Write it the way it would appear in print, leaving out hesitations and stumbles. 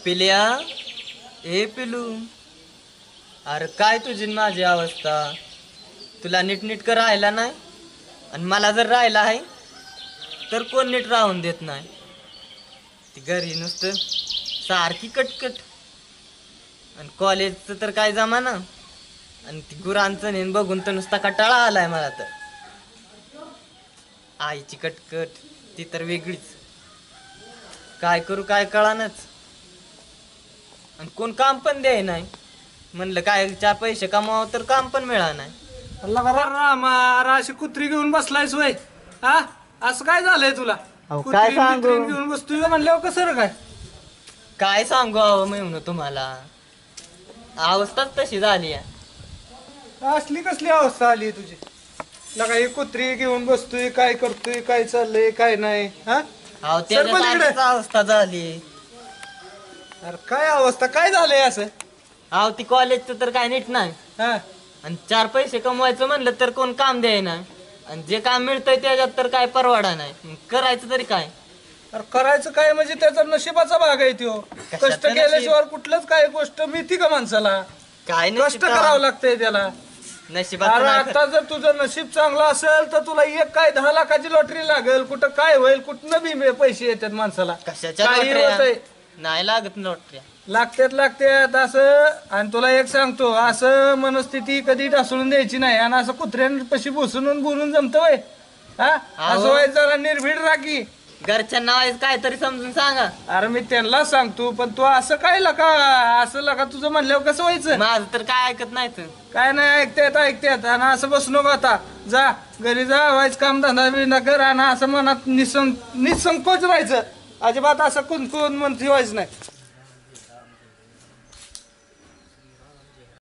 पिल्या ए पिलू, अरे काय तुझी माझी अवस्था. तुला नीटनीटकं राहिला नाही आणि मला जर राहिला आहे तर कोण नीट राहून देत नाही. ती घरी नुसतं सारखी कटकट आणि कॉलेजचं तर काय जमाना आणि ती गुरांचं नेन बघून तर नुसता कटाळा आलाय मला. तर आईची कटकट ती तर वेगळीच. काय करू काय कळानच. आणि कोण काम पण द्याय नाही. म्हणलं काय 4 पैसे कमावं तर काम पण मिळा नाही. अशी कुत्री घेऊन बसलायस वय हा? असं काय झालंय तुला? काय सांगू घेऊन बसतोय म्हणल्यावर कसं रे काय? काय सांगू अहो मी म्हणू तुम्हाला, अवस्थाच तशी झाली आहे. असली कसली अवस्था आली तुझी? लगा ही कुत्री घेऊन बसतोय, काय करतोय, काय चाललंय, काय नाही हा? अहो त्याच्यासारखीच अवस्था झाली. अरे काय अवस्था, काय झालंय असं? अहो ती कॉलेजचं तर काय नीट नाही हा आणि 4 पैसे कमवायचं म्हणलं तर कोण काम द्याय नाही आणि जे काम मिळतंय त्याच्यात तर काय परवाडा नाही. मग करायचं तरी काय? अरे करायचं काय म्हणजे त्याचा नशिबाचा भाग आहे तो. कष्ट केल्याशिवाय कुठलंच काय गोष्ट मिळती का माणसाला? काय कष्ट करावं लागतंय त्याला. नशिबात. अरे आता जर तुझं नशीब चांगलं असेल तर तुला एक काय 10 लाखाची लॉटरी लागेल. कुठं काय होईल, कुठनं बी पैसे येतात माणसाला. कशाच्या काही लॉटऱ्या? होतंय. नाही लागत लॉटऱ्या. लागतात असं. आणि तुला एक सांगतो, असं मनस्थिती कधी ढासळून द्यायची नाही. आणि असं कुत्र्यांपाशी बसून बोलून जमतं वय हा? असं व्हायचं जरा निर्भीड राखी. घरच्यांना वाईज काय तरी समजून सांगा. अरे मी त्यांना सांगतो पण तू असं काय लका, असं लका तुझं म्हणल्यावर कसं व्हायचं? माझं तर काय ऐकत नाही तर. काय नाही ऐकतात आणि असं बसू नको. आता जा घरी जा, व्हायचं काम धंदा बिंदा कर आणि असं मनात निसंकोच राहायचं. अजिबात असं कोण म्हणती व्हायचं नाही.